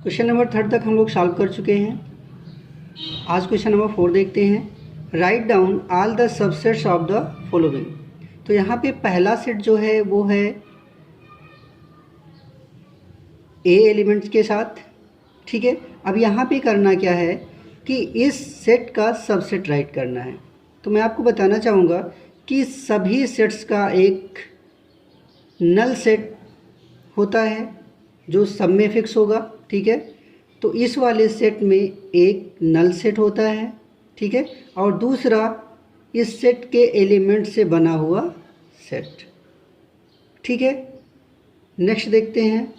Question number 3 तक हम लोग सॉल्व कर चुके हैं। आज क्वेश्चन नंबर 4 देखते हैं। Write down all the subsets of the following. तो यहाँ पे पहला सेट जो है वो है ए एलिमेंट्स के साथ, ठीक है। अब यहाँ पे करना क्या है कि इस सेट का सबसेट राइट करना है। तो मैं आपको बताना चाहूँगा कि सभी सेट्स का एक नल सेट होता है जो सब में फिक्स होगा, ठीक है। तो इस वाले सेट में एक नल सेट होता है, ठीक है, और दूसरा इस सेट के एलिमेंट से बना हुआ सेट, ठीक है। नेक्स्ट देखते हैं।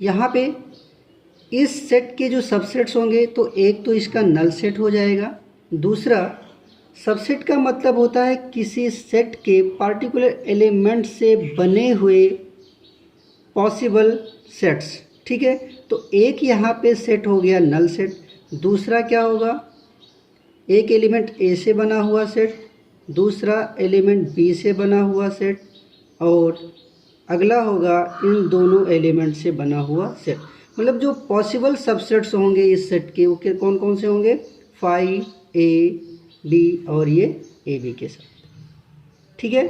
यहाँ पे इस सेट के जो सबसेट्स होंगे तो एक तो इसका नल सेट हो जाएगा, दूसरा सबसेट का मतलब होता है किसी सेट के पार्टिकुलर एलिमेंट से बने हुए पॉसिबल सेट्स, ठीक है। तो एक यहाँ पे सेट हो गया नल सेट, दूसरा क्या होगा, एक एलिमेंट ए से बना हुआ सेट, दूसरा एलिमेंट बी से बना हुआ सेट, और अगला होगा इन दोनों एलिमेंट से बना हुआ सेट। मतलब जो पॉसिबल सबसेट्स होंगे इस सेट के वो कौन कौन से होंगे, फाई, ए, बी और ये ए बी के साथ, ठीक है।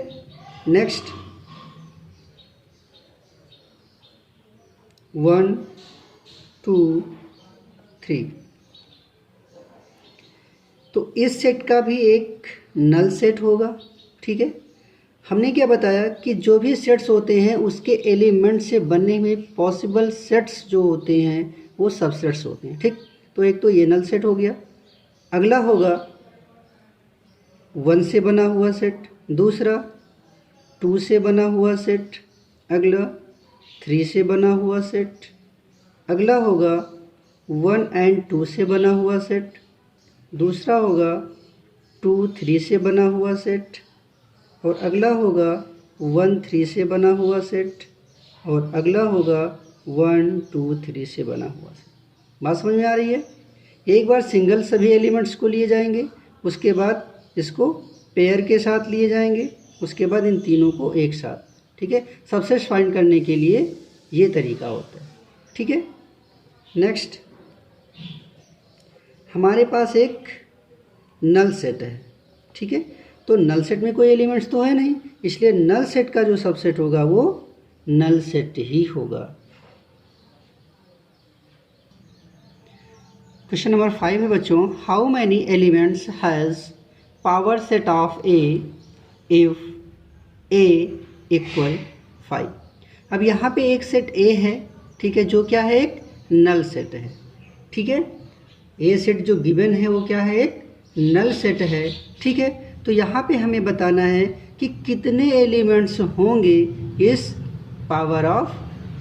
नेक्स्ट 1 2 3। तो इस सेट का भी एक नल सेट होगा, ठीक है। हमने क्या बताया कि जो भी सेट्स होते हैं उसके एलिमेंट से बने हुए पॉसिबल सेट्स जो होते हैं वो सबसेट्स होते हैं, ठीक। तो एक तो ये नल सेट हो गया। अगला होगा 1 से बना हुआ सेट, दूसरा 2 से बना हुआ सेट, अगला 3 से बना हुआ सेट, अगला होगा 1 और 2 से बना हुआ सेट, दूसरा होगा 2 3 से बना हुआ सेट, और अगला होगा 1 3 से बना हुआ सेट, और अगला होगा 1 2 3 से बना हुआ सेट। बात समझ में आ रही है। एक बार सिंगल सभी एलिमेंट्स को लिए जाएंगे, उसके बाद इसको पेयर के साथ लिए जाएंगे, उसके बाद इन तीनों को एक साथ, ठीक है। सबसेट फाइंड करने के लिए ये तरीका होता है, ठीक है। नेक्स्ट हमारे पास एक नल सेट है, ठीक है। तो नल सेट में कोई एलिमेंट्स तो है नहीं, इसलिए नल सेट का जो सबसेट होगा वो नल सेट ही होगा। क्वेश्चन नंबर 5 है बच्चों, how many elements has power set of A if A equal 5। अब यहाँ पे एक सेट ए है, ठीक है, जो क्या है, एक नल सेट है, ठीक है। ए सेट जो गिवन है वो क्या है, एक नल सेट है, ठीक है। तो यहाँ पे हमें बताना है कि कितने एलिमेंट्स होंगे इस पावर ऑफ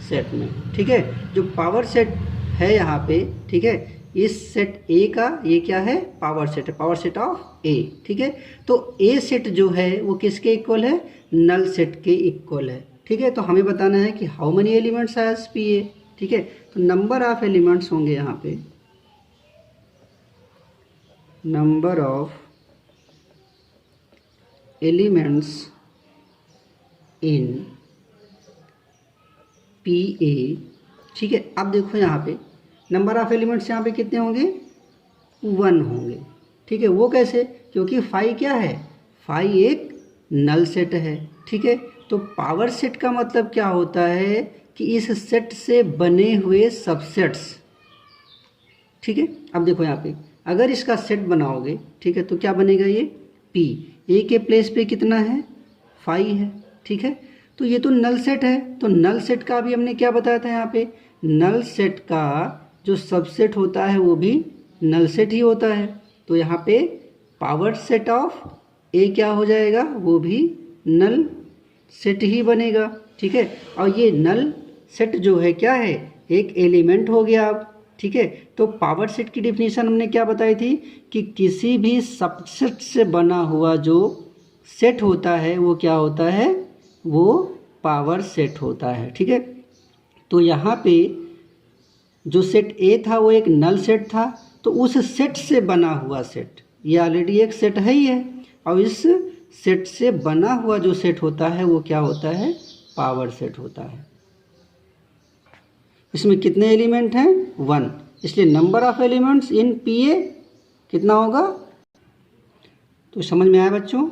सेट में, ठीक है। जो पावर सेट है यहाँ पे, ठीक है, इस सेट ए का ये क्या है, पावर सेट है, पावर सेट ऑफ ए, ठीक है। तो ए सेट जो है वो किसके इक्वल है, नल सेट के इक्वल है, ठीक है। तो हमें बताना है कि how many elements has P A, ठीक है। तो नंबर ऑफ एलिमेंट्स होंगे यहाँ पे, number of elements in P A, ठीक है। अब देखो यहाँ पे नंबर ऑफ एलिमेंट्स यहाँ पे कितने होंगे, 1 होंगे, ठीक है। वो कैसे, क्योंकि फाई क्या है, फाई एक नल सेट है, ठीक है। तो पावर सेट का मतलब क्या होता है कि इस सेट से बने हुए सबसेट्स, ठीक है। अब देखो यहाँ पे अगर इसका सेट बनाओगे, ठीक है, तो क्या बनेगा, ये पी, ए के प्लेस पे कितना है, 5 है, ठीक है। तो ये तो नल सेट है, तो नल सेट का भी हमने क्या बताया था, यहाँ पे नल सेट का जो सबसेट होता है वो भी नल सेट ही होता है। तो यहाँ पे पावर सेट ऑफ ए क्या हो जाएगा, वो भी नल सेट ही बनेगा, ठीक है। और ये नल सेट जो है क्या है, एक एलिमेंट हो गया अब, ठीक है। तो पावर सेट की डिफिनीशन हमने क्या बताई थी कि किसी भी सबसेट से बना हुआ जो सेट होता है वो क्या होता है, वो पावर सेट होता है, ठीक है। तो यहाँ पे जो सेट ए था वो एक नल सेट था, तो उस सेट से बना हुआ सेट, ये ऑलरेडी एक सेट है ही है, और इस सेट से बना हुआ जो सेट होता है वो क्या होता है, पावर सेट होता है। इसमें कितने एलिमेंट हैं, 1, इसलिए number of elements in P A कितना होगा। तो समझ में आया बच्चों,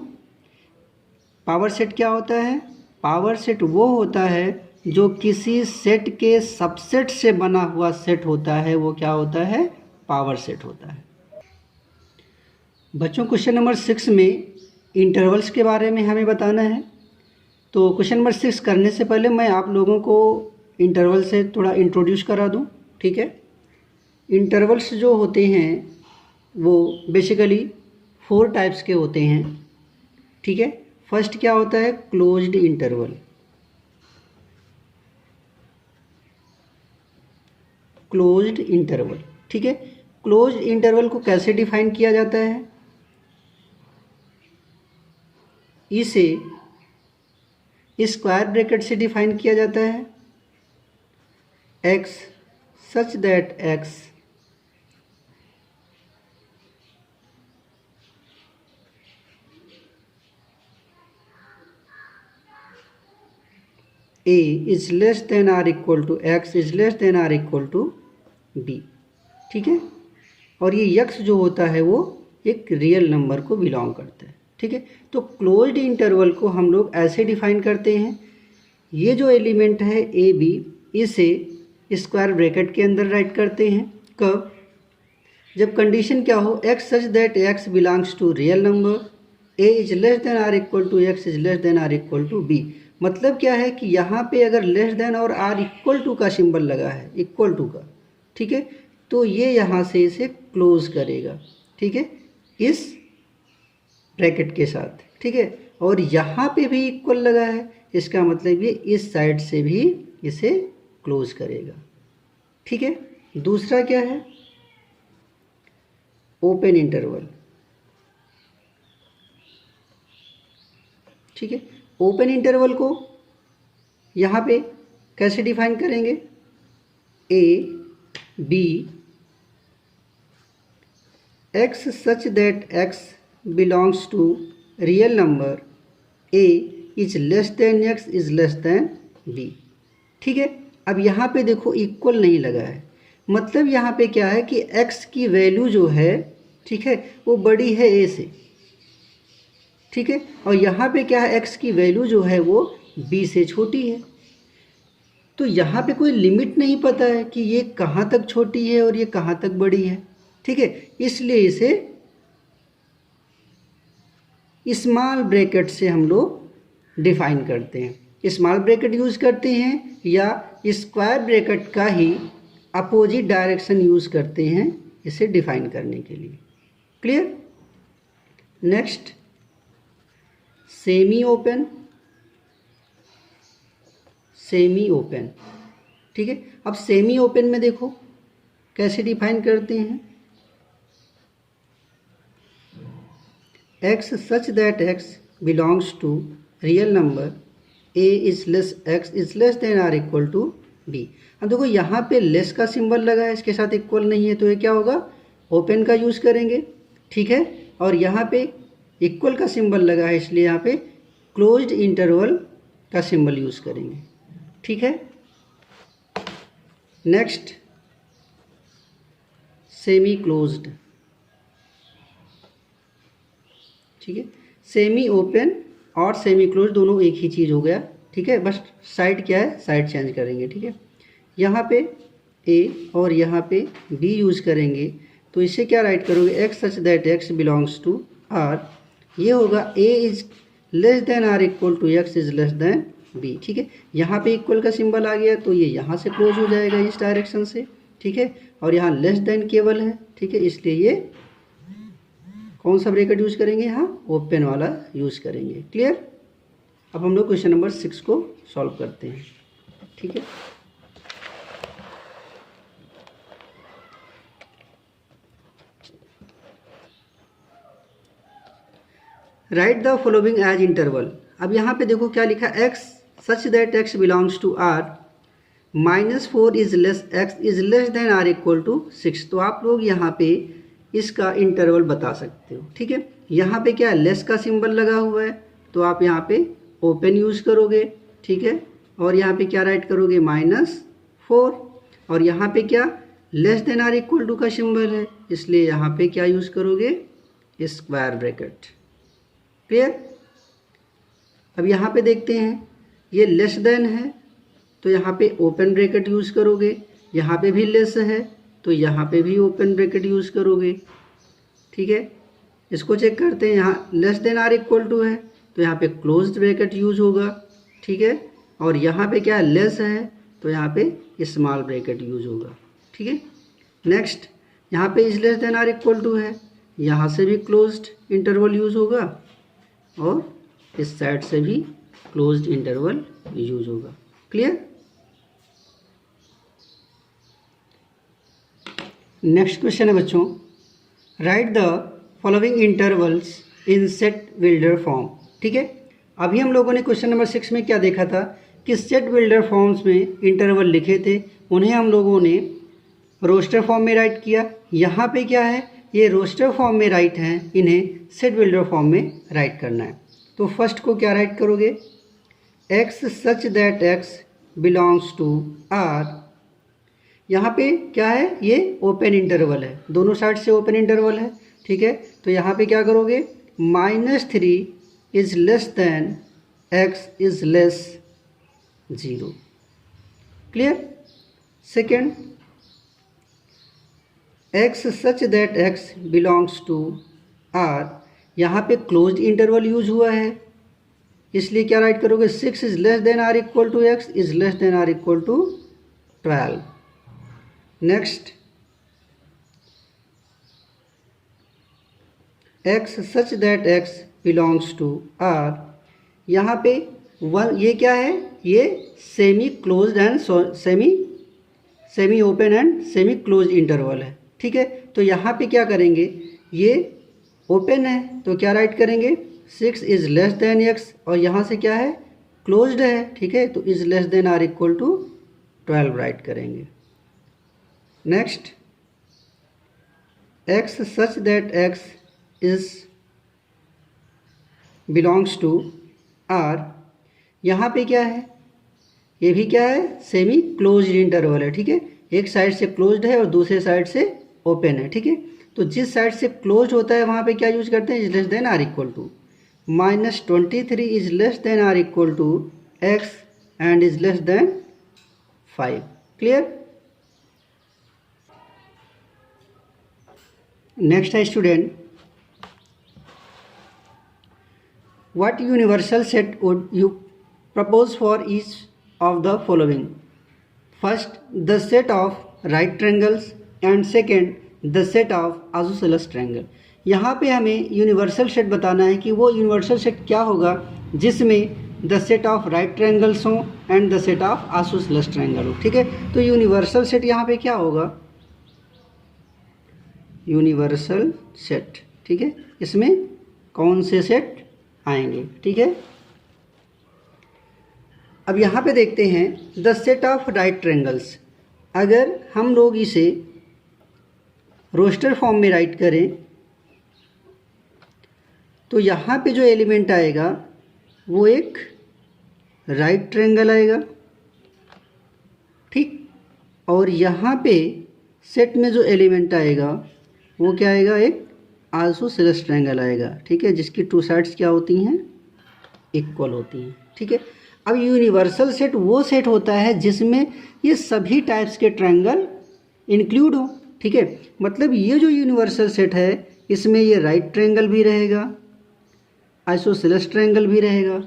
पावर सेट क्या होता है, पावर सेट वो होता है जो किसी सेट के सबसेट से बना हुआ सेट होता है, वो क्या होता है, पावर सेट होता है। बच्चों क्वेश्चन नंबर 6 में इंटरवल्स के बारे में हमें बताना है। तो क्वेश्चन नंबर 6 करने से पहले मैं आप लोगों को इंटरवल से थोड़ा इंट्रोड्यूस करा दूं, ठीक है। इंटरवल्स जो होते हैं वो बेसिकली 4 टाइप्स के होते हैं, ठीक है। फर्स्ट क्या होता है, क्लोज्ड इंटरवल। क्लोज्ड इंटरवल, ठीक है। क्लोज्ड इंटरवल को कैसे डिफाइन किया जाता है, इसे स्क्वायर ब्रैकेट से डिफाइन किया जाता है, x such that x a is less than or equal to x is less than or equal to b, ठीक है। और ये x जो होता है वो एक रियल नंबर को बिलोंग करता है, ठीक है। तो क्लोज्ड इंटरवल को हम लोग ऐसे डिफाइन करते हैं, ये जो एलिमेंट है ए बी, इसे स्क्वायर ब्रैकेट के अंदर राइट करते हैं। कब, जब कंडीशन क्या हो, x such that x belongs to real number, a is less than are equal to x is less than are equal to b। मतलब क्या है कि यहाँ पे अगर लेस देन और आर इक्वल टू का सिंबल लगा है, इक्वल टू का, ठीक है, तो ये यहाँ से इसे क्लोज करेगा, ठीक है, इस ब्रैकेट के साथ, ठीक है। और यहाँ पे भी इक्वल लगा है, इसका मतलब ये इस साइड से भी इसे क्लोज करेगा, ठीक है। दूसरा क्या है, ओपन इंटरवल, ठीक है। ओपन इंटरवल को यहाँ पे कैसे डिफाइन करेंगे, A B x such that x belongs to real number, a is less than x is less than b, ठीक है। अब यहाँ पे देखो इक्वल नहीं लगा है, मतलब यहाँ पे क्या है कि x की वैल्यू जो है, ठीक है, वो बड़ी है a से, ठीक है। और यहाँ पे क्या है, x की वैल्यू जो है वो b से छोटी है। तो यहाँ पे कोई लिमिट नहीं पता है कि ये कहाँ तक छोटी है और ये कहाँ तक बड़ी है, ठीक है। इसलिए इसे स्मॉल ब्रैकेट से हम लोग डिफाइन करते हैं, स्मॉल ब्रैकेट यूज़ करते हैं या स्क्वायर ब्रैकेट का ही अपोजिट डायरेक्शन यूज़ करते हैं इसे डिफाइन करने के लिए। Clear. Next, semi open, semi open, ठीक है। अब सेमी ओपन में देखो कैसे डिफाइन करते हैं, x such that x belongs to real number, a is less x is less than or equal to b। अब देखो यहाँ पे लेस का सिंबल लगा है, इसके साथ इक्वल नहीं है, तो ये क्या होगा, ओपन का यूज़ करेंगे, ठीक है। और यहाँ पे इक्वल का सिंबल लगा है, इसलिए यहाँ पे क्लोज्ड इंटरवल का सिंबल यूज़ करेंगे, ठीक है। नेक्स्ट, सेमी क्लोज्ड, ठीक है। सेमी ओपन और सेमी क्लोज दोनों एक ही चीज़ हो गया, ठीक है। बस साइड क्या है, साइड चेंज करेंगे, ठीक है। यहाँ पे a और यहाँ पे b यूज़ करेंगे, तो इसे क्या राइट करोगे, x such that x belongs to r, ये होगा a is less than are equal to x is less than b, ठीक है। यहाँ पे इक्वल का सिंबल आ गया तो ये यहाँ से क्लोज हो जाएगा इस डायरेक्शन से, ठीक है। और यहाँ लेस देन केवल है, ठीक है, इसलिए ये कौन सा ब्रैकेट यूज़ करेंगे, यहाँ ओपन वाला यूज़ करेंगे। क्लियर। अब हम लोग क्वेश्चन नंबर 6 को सॉल्व करते हैं, ठीक है। Right the following as interval. अब यहाँ पे देखो क्या लिखा, x such that x belongs to r, -4 is less x is less than r equal to 6। तो आप लोग यहाँ पे इसका इंटरवल बता सकते हो, ठीक है। यहाँ पे क्या है, लेस का सिंबल लगा हुआ है, तो आप यहाँ पे ओपन यूज़ करोगे, ठीक है। और यहाँ पे क्या राइट करोगे, -4। और यहाँ पे क्या, less than are equal to का सिंबल है, इसलिए यहाँ पे क्या यूज़ करोगे, स्क्वायर ब्रैकेट। क्लियर। अब यहाँ पे देखते हैं, ये लेस देन है तो यहाँ पे ओपन ब्रैकेट यूज़ करोगे, यहाँ पे भी लेस है तो यहाँ पे भी ओपन ब्रैकेट यूज़ करोगे, ठीक है। इसको चेक करते हैं, यहाँ less than are equal to है तो यहाँ पे क्लोज्ड ब्रैकेट यूज होगा, ठीक है। और यहाँ पे क्या लेस है तो यहाँ पे स्मॉल ब्रैकेट यूज होगा, ठीक है। नेक्स्ट, यहाँ पे is less than are equal to है, यहाँ से भी क्लोज्ड इंटरवल यूज होगा और इस साइड से भी क्लोज्ड इंटरवल यूज होगा। क्लियर। नेक्स्ट क्वेश्चन है बच्चों, right the following intervals in set builder form. ठीक है, अभी हम लोगों ने क्वेश्चन नंबर 6 में क्या देखा था कि सेट बिल्डर फॉर्म्स में इंटरवल लिखे थे, उन्हें हम लोगों ने रोस्टर फॉर्म में राइट किया। यहाँ पे क्या है, ये रोस्टर फॉर्म में राइट हैं, इन्हें सेट बिल्डर फॉर्म में राइट करना है। तो फर्स्ट को क्या राइट करोगे, x such that x belongs to R. यहाँ पे क्या है, ये ओपन इंटरवल है, दोनों साइड से ओपन इंटरवल है, ठीक है। तो यहाँ पे क्या करोगे, -3 is less than x is less 0। Clear. Second, x such that x belongs to R. यहाँ पे क्लोज्ड इंटरवल यूज हुआ है, इसलिए क्या राइट करोगे, 6 is less than are equal to x is less than are equal to 12। Next, x such that x belongs to R. यहाँ पे one, ये क्या है, ये semi closed and semi open and semi closed interval है, ठीक है। तो यहाँ पे क्या करेंगे, ये ओपन है तो क्या राइट करेंगे, 6 इज लेस देन एक्स, और यहाँ से क्या है, क्लोज्ड है, ठीक है। तो is less than are equal to 12 write करेंगे। Next, x such that x is belongs to R. यहाँ पे क्या है, ये भी क्या है, सेमी क्लोज्ड इंटरवल है, ठीक है। एक साइड से क्लोज्ड है और दूसरे साइड से ओपन है, ठीक है। तो जिस साइड से क्लोज्ड होता है वहाँ पे क्या यूज करते हैं, is less than are equal to. -23 is less than are equal to x and is less than 5। Clear. Next है student, what universal set would you propose for each of the following? First, the set of right triangles and second the set of isosceles triangle। यहाँ पे हमें universal set बताना है कि वो universal set क्या होगा जिसमें the set of right triangles हों and the set of isosceles triangle हो, ठीक है। तो यूनिवर्सल सेट यहाँ पे क्या होगा, यूनिवर्सल सेट, ठीक है। इसमें कौन से सेट आएंगे, ठीक है। अब यहाँ पे देखते हैं the set of right triangles. अगर हम लोग इसे रोस्टर फॉर्म में राइट करें तो यहाँ पे जो एलिमेंट आएगा वो एक राइट ट्रायंगल आएगा, ठीक। और यहाँ पे सेट में जो एलिमेंट आएगा वो क्या आएगा, एक आइसोसेलेस ट्रायंगल आएगा, ठीक है, जिसकी टू साइड्स क्या होती हैं, इक्वल होती हैं, ठीक है। अब यूनिवर्सल सेट वो सेट होता है जिसमें ये सभी टाइप्स के ट्रायंगल इंक्लूड हो, ठीक है। मतलब ये जो यूनिवर्सल सेट है इसमें ये राइट ट्रायंगल भी रहेगा, आइसोसेलेस ट्रायंगल भी रहेगा,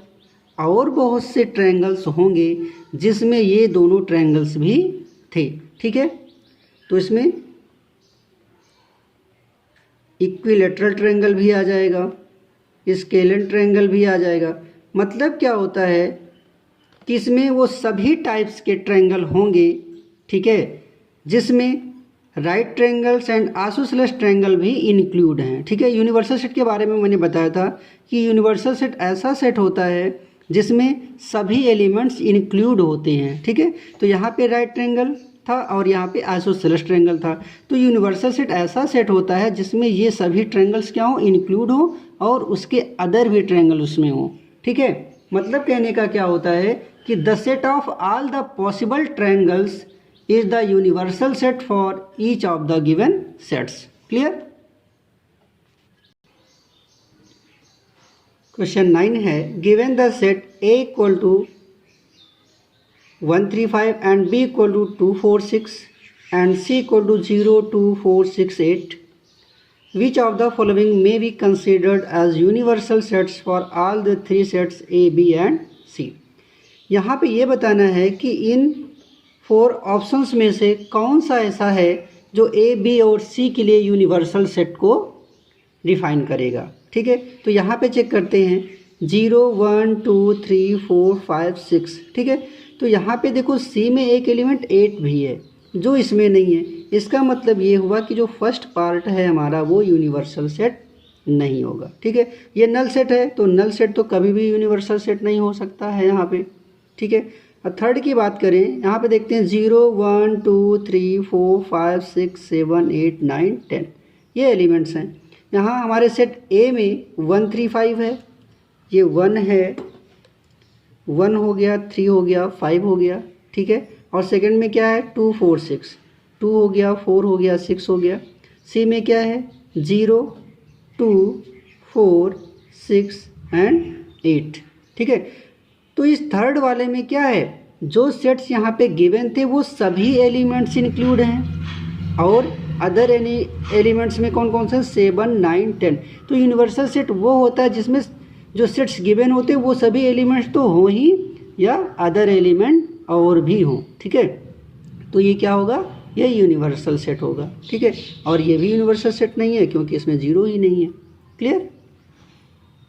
और बहुत से ट्रायंगल्स होंगे जिसमें ये दोनों ट्रायंगल्स भी थे, ठीक है। तो इसमें इक्विलेटरल ट्रायंगल भी आ जाएगा, स्केलेन ट्रायंगल भी आ जाएगा। मतलब क्या होता है कि इसमें वो सभी टाइप्स के ट्रायंगल होंगे, ठीक है, जिसमें right triangles and isosceles triangle भी इंक्लूड हैं, ठीक है। यूनिवर्सल सेट के बारे में मैंने बताया था कि यूनिवर्सल सेट ऐसा सेट होता है जिसमें सभी एलिमेंट्स इंक्लूड होते हैं, ठीक है। तो यहाँ पे राइट ट्रायंगल था और यहाँ पे आइसोसेलेस ट्रायंगल था। तो यूनिवर्सल सेट ऐसा सेट होता है जिसमें ये सभी ट्रायंगल्स क्या हो, इंक्लूड हो और उसके अदर भी ट्रायंगल उसमें हो। ठीक है, मतलब कहने का क्या होता है कि the set of all the possible triangles is the universal set for each of the given sets. Clear. Question 9 है, given the set A equal to 135 and B equal to 246 and C equal to 0, 2, 4, 6, 8. Which of the following may be considered as universal sets for all the three sets A, B and C? यहाँ पे ये बताना है कि इन 4 options में से कौन सा ऐसा है जो A, B और C के लिए यूनिवर्सल सेट को डिफाइन करेगा। ठीक है, तो यहाँ पे चेक करते हैं 0, 1, 2, 3, 4, 5, 6। ठीक है, तो यहाँ पे देखो C में एक एलिमेंट 8 भी है जो इसमें नहीं है। इसका मतलब ये हुआ कि जो फर्स्ट पार्ट है हमारा वो यूनिवर्सल सेट नहीं होगा। ठीक है, ये नल सेट है तो नल सेट तो कभी भी यूनिवर्सल सेट नहीं हो सकता है यहाँ पे। ठीक है, और थर्ड की बात करें, यहाँ पे देखते हैं 0, 1, 2, 3, 4, 5, 6, 7, 8, 9, 10 ये एलिमेंट्स हैं। यहाँ हमारे सेट A में 135 है, ये 1 है, 1 हो गया, 3 हो गया, 5 हो गया। ठीक है, और सेकंड में क्या है 2, 4, 6, 2 हो गया, 4 हो गया, 6 हो गया। सी में क्या है 0, 2, 4, 6 एंड 8। ठीक है, तो इस थर्ड वाले में क्या है, जो सेट्स यहाँ पे गिवन थे वो सभी एलिमेंट्स इंक्लूड हैं और अदर एलिमेंट्स में कौन कौन से 7, 9, 10। तो यूनिवर्सल सेट वो होता है जिसमें जो सेट्स गिवन होते हैं वो सभी एलिमेंट्स तो हों ही या अदर एलिमेंट और भी हों। ठीक है, तो ये क्या होगा, ये यूनिवर्सल सेट होगा। ठीक है, और ये भी यूनिवर्सल सेट नहीं है क्योंकि इसमें 0 ही नहीं है। क्लियर।